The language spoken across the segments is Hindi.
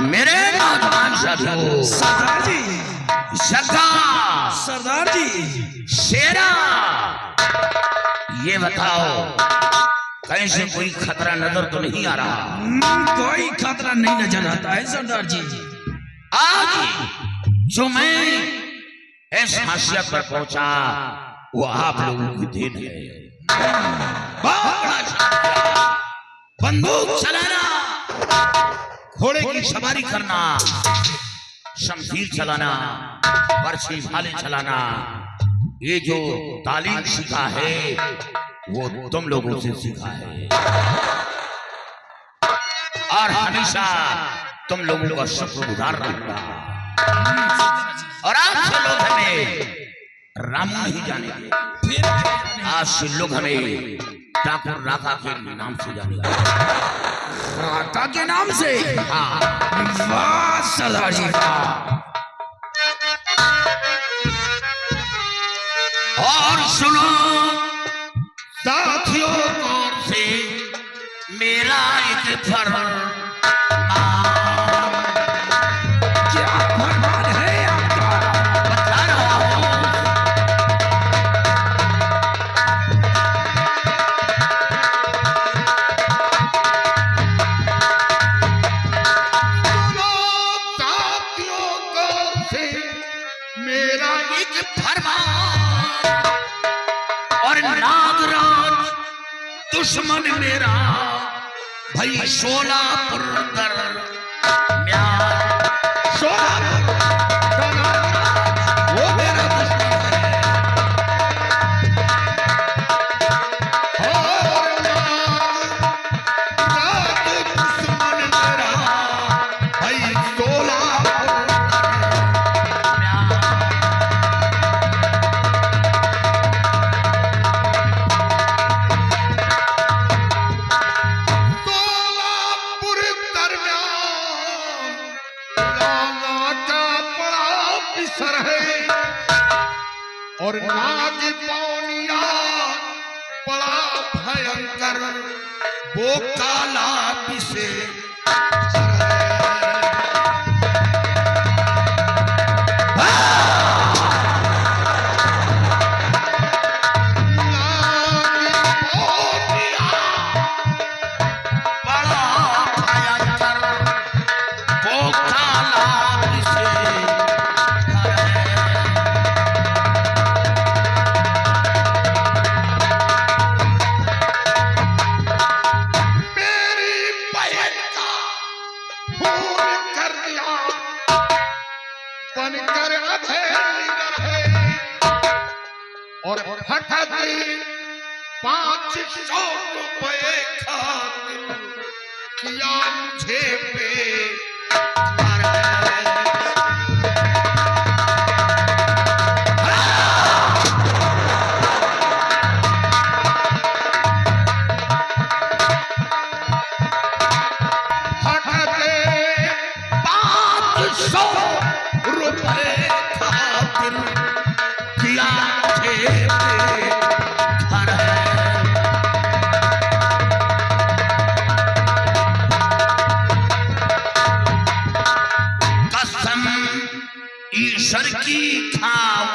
मेरे नौजवान साथियों, सरदार जी, जग्गा, सरदार जी, शेरा, ये बताओ कैसे कोई खतरा नजर तो नहीं आ रहा? कोई खतरा नहीं नजर आता है सरदार जी। आज जो मैं इस हैसियत पर पहुंचा वो आप लोगों की देन है। बहुत बड़ा शान, बंदूक चलाना, घोड़े की सवारी करना, शमशीर चलाना, बरछी भाले चलाना, ये जो तालीम सीखा है वो तुम लोगों से सीखा है और हमेशा तुम लोगों का शुक्रगुजार रहूंगा। और आज से लोग हमें रामू नहीं जानेंगे, आज से लोग हमें ठाकुर राका के नाम से जानेंगे। राका के नाम से? हाँ, वाह सरदार जी वाह। और सुनो साथियों, गौर से मेरा एक फरमान, क्या फरमान है आपका? बता रहा हूं। सुनो साथियों, गौर से मेरा एक फरमान, और नागराज दुश्मन मेरा भाई सोलापुर दरम्यान, सोलापुर वो मेरा दुश्मन है। और नागराज दुश्मन मेरा भाई सोलापुर दरम्यान। सोलापुर दरम्यान राणा का बड़ा पिसर है, और नाग पौनिया बड़ा भयंकर वो काला पिसे बनकर अधेड़ है, और फटक 500 रुपए खातिर किया मुझे पे। ईश्वर की खाओ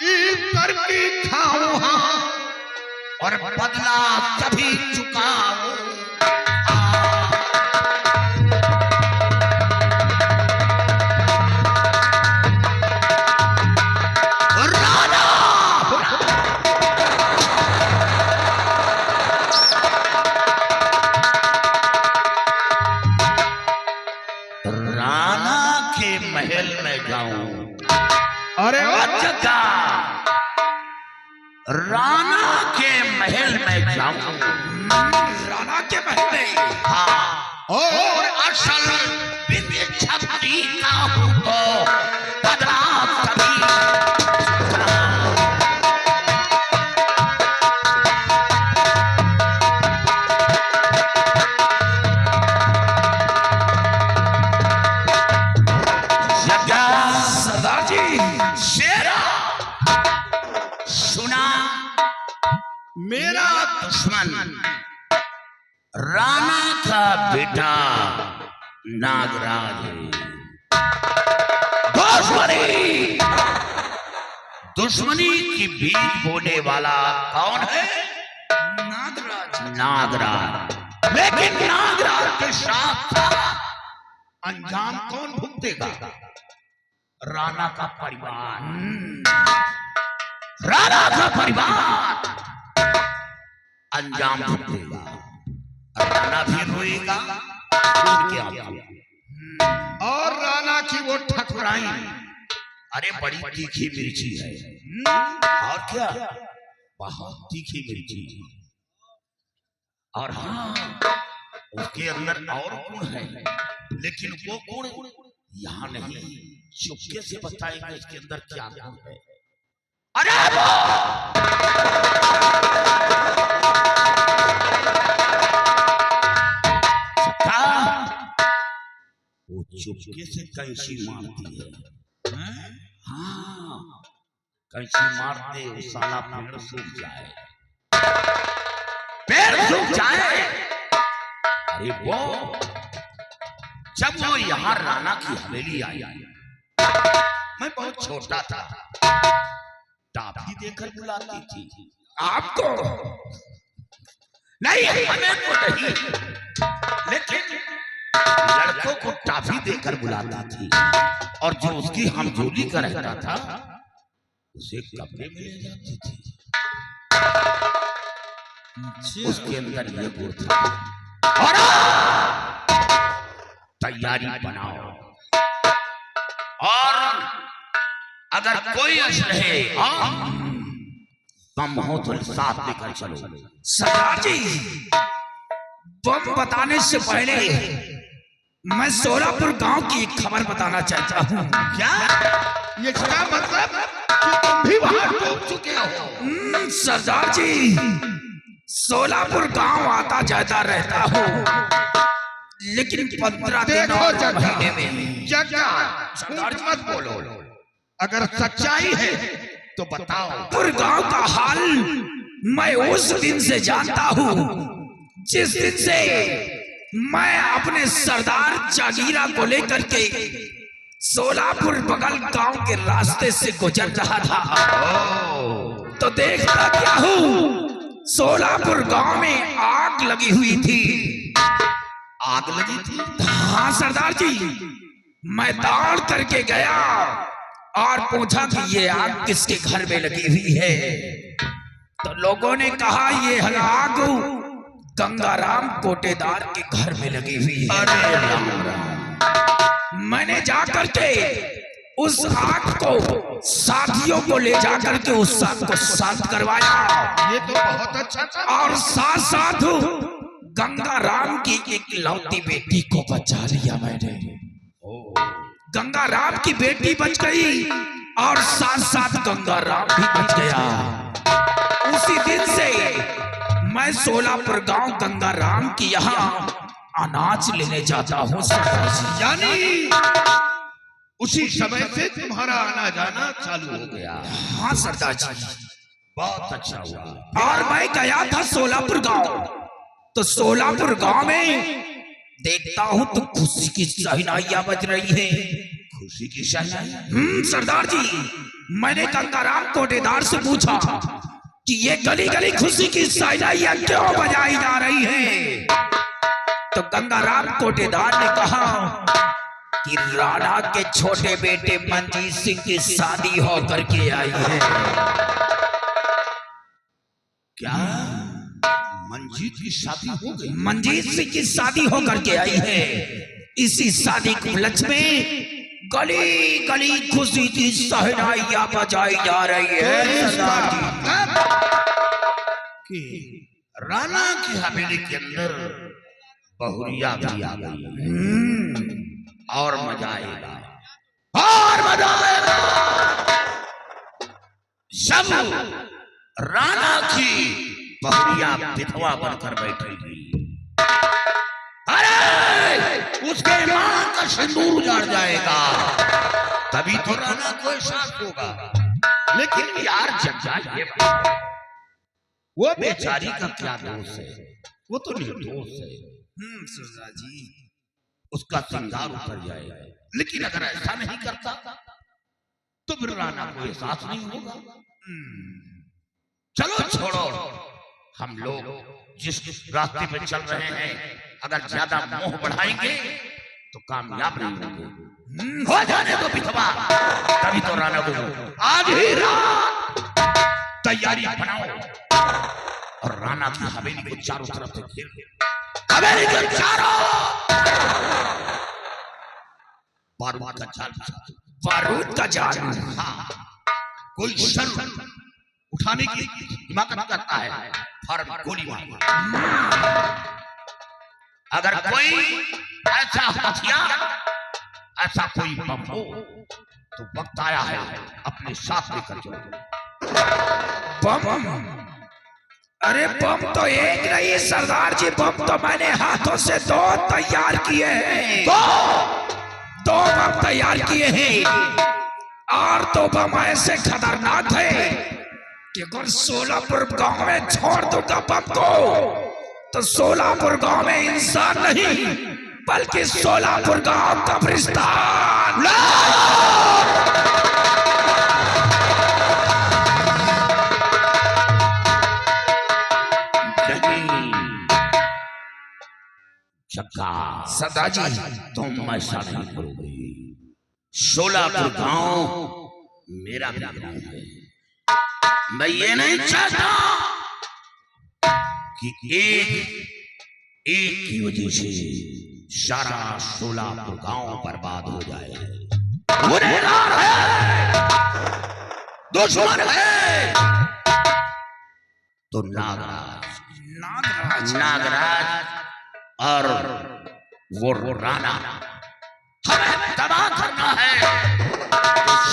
ईश्वर की खाओ, और बदला कभी चुकाओ। राणा के महल में जाऊं? अरे जग्गा, राणा के महल में जाऊं? राणा के महल में? हाँ, और असल बिंदी छपरी का हूं तो बदला कभी बेटा नागराज है। दुश्मनी दुश्मनी की बीज बोने वाला कौन है? नागराज। नागराज। लेकिन नागराज के साथ अंजाम कौन भुगतेगा? राणा का परिवार। राणा का परिवार अंजाम भुगतेगा। राणा भी रोएगा और राणा की वो ठकुराई, अरे बड़ी तीखी मिर्ची है। और क्या, बहुत तीखी मिर्ची। और हाँ, उसके अंदर और गुण है, लेकिन वो गुण यहाँ नहीं, चुपके से बताएंगे इसके अंदर क्या गुण है। अरे वो चुपके से कैंची मारती है। हाँ, कैंची मारते वो साला पेड़ सूख जाए, पेड़ सूख जाए। अरे वो जब वो यहाँ राणा की हवेली आई, मैं बहुत छोटा था, टाफी देकर बुलाती थी। आपको नहीं, हमें तो नहीं, लेकिन लड़कों को टाफी देकर बुलाता थी। और जो उसकी हमजोली का रहता था उसे कपड़े मिल जाती थी। उसके अंदर ये गुण था। और तैयारी बनाओ, और अगर कोई अश रहे बम हो तो साथ लेकर चलो। सरदार जी, बम बताने से पहले मैं सोलापुर गांव की एक खबर बताना चाहता हूँ। क्या ये क्या मतलब कि तुम भी वहां डूब चुके हो? सरदार जी, सोलापुर गांव आता जाता रहता हूँ, लेकिन 15 दिन और महीने में। सरदार जी मत बोलो, अगर सच्चाई है तो बताओ। पूरे गांव का हाल मैं उस दिन से जानता हूँ जिस दिन से मैं अपने सरदार जागीरा को लेकर के सोलापुर बगल गांव के रास्ते से गुजर रहा था। तो देखता क्या हूँ, सोलापुर गांव में आग लगी हुई थी। आग लगी थी? हाँ सरदार जी, मैं दौड़ करके गया और पूछा कि ये आग किसके घर में लगी हुई है। तो लोगों ने कहा ये आग गंगाराम कोटेदार के घर में लगी हुई है। अरे राम राम। मैंने जाकर के उस आग को साथियों को ले जाकर के उस आग को शांत करवाया। ये तो बहुत अच्छा था। और साथ साथ गंगाराम की एक लौती बेटी को बचा लिया मैंने। गंगाराम की बेटी बच गई और साथ साथ गंगाराम भी बच गया। उसी दिन से मैं सोलापुर गांव गंगाराम की यहाँ अनाज लेने जाता हूँ। यानी उसी समय से तुम्हारा आना जाना चालू हो गया? हाँ सरदार जी, बहुत अच्छा हुआ। और मैं गया था सोलापुर गांव, तो सोलापुर गांव में देखता हूँ तो खुशी की शहनाइयां बज रही है। खुशी की शहनाई? सरदार जी, मैंने गंगाराम कोटेदार से पूछा कि ये गली गली खुशी की शहनाइयां क्यों बजाई जा रही है। तो गंगाराम कोटेदार ने कहा कि राणा के छोटे बेटे मंजीत सिंह की शादी होकर के आई है। क्या मंजीत की शादी हो गई? मंजीत सिंह की शादी होकर के आई है। इसी शादी के उपलक्ष्य में गली गली खुशी की शहनाइयां बजाई जा रही है। कि राणा की हवेली के अंदर बहुरिया भी आ गई और मजा आएगा, और मजा आएगा। सब राणा की बहुरिया विधवा बनकर बैठेगी। अरे उसके मां का सिंदूर उजाड़ जाएगा, तभी तो राणा को एहसास होगा। लेकिन यार जग जाए, वो बेचारी का क्या दोष है? वो तो निर्दोष है। सरदार जी। उसका श्रृंगार उतर जाएगा। लेकिन अगर ऐसा नहीं करता तो फिर राणा को एहसास नहीं होगा। चलो छोड़ो, हम लोग जिस रास्ते पे चल रहे हैं अगर ज्यादा मोह बढ़ाएंगे तो कामयाब नहीं होंगे। हो जाने दो विधवा, तभी तो राणा को आज ही रात तैयारी बनाओ और राणा की हवेली को चारों तरफ से घेर दो। हवेली के चारों बारूद का जाल बिछा दो। बारूद का जाल। हाँ, कोई शर उठाने की हिम्मत करता है फौरन गोली मारो। अगर कोई ऐसा हथियार, ऐसा कोई बम हो तो वक्त आया है अपने साथ लेकर चलो। बम? अरे बम तो एक नहीं सरदार जी, बम तो मैंने हाथों से 2 तैयार किए हैं। 2 बम तैयार किए हैं और 2 बम ऐसे खतरनाक है कि अगर सोलापुर गांव में छोड़ दूंगा बम को तो सोलापुर गांव में इंसान नहीं बल्कि सोलापुर गांव कब्रिस्तान। सरदार जी, तुम ऐसा नहीं करोगे। सोलापुर गांव मेरा भी गांव है। मैं ये नहीं चाहता कि एक की वजह से सारा सोलापुर गांव बर्बाद हो जाए। गुनहगार है, दुश्मन है तो नागराज और वो राणा हमें तबाह करना है।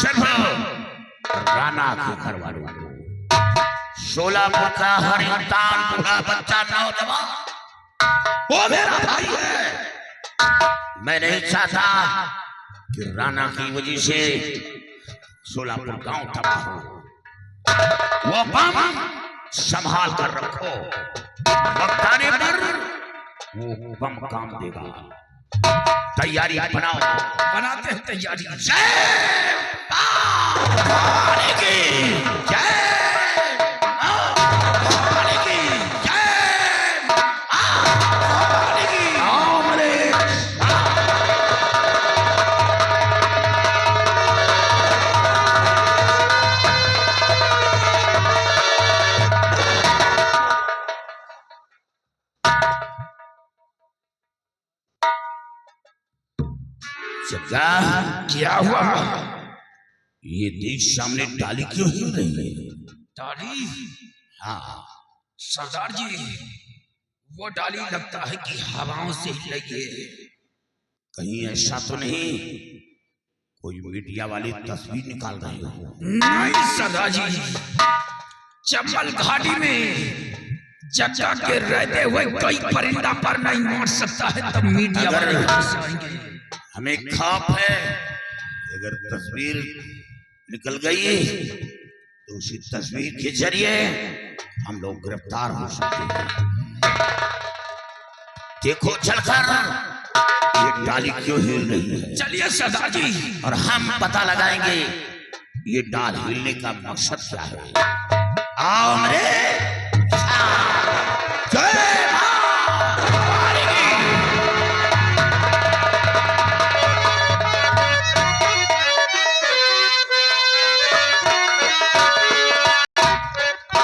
सिर्फ राणा के घर वालों को, सोलापुर का हर इंसान, बूढ़ा बच्चा, नौजवान वो मेरा भाई है। मैं नहीं चाहता कि राणा की वजह से सोलापुर गांव तबाह हो। वो बम संभाल कर रखो, वक्त आने पर वो बम काम देगा। तैयारी बनाओ। बनाते हैं तैयारी। जय क्या हुआ? ये देख सामने डाली क्यों हिल रही है? डाली? हाँ सरदार जी, वो डाली लगता है कि हवाओं से हिल रही है। कहीं ऐसा तो नहीं कोई मीडिया वाली तस्वीर निकाल रहे हो? नहीं सरदार जी, चंबल घाटी में जगह के रहते हुए कोई परिंदा पर नहीं मार सकता है तब मीडिया वाले हमें खौफ है अगर तस्वीर निकल गई तो उसी तस्वीर के जरिए हम लोग गिरफ्तार हो सकते हैं। देखो चलकर ये डाली क्यों हिल रही है। चलिए सरदार जी, और हम पता लगाएंगे ये डाल हिलने का मकसद क्या है। आओ मेरे जय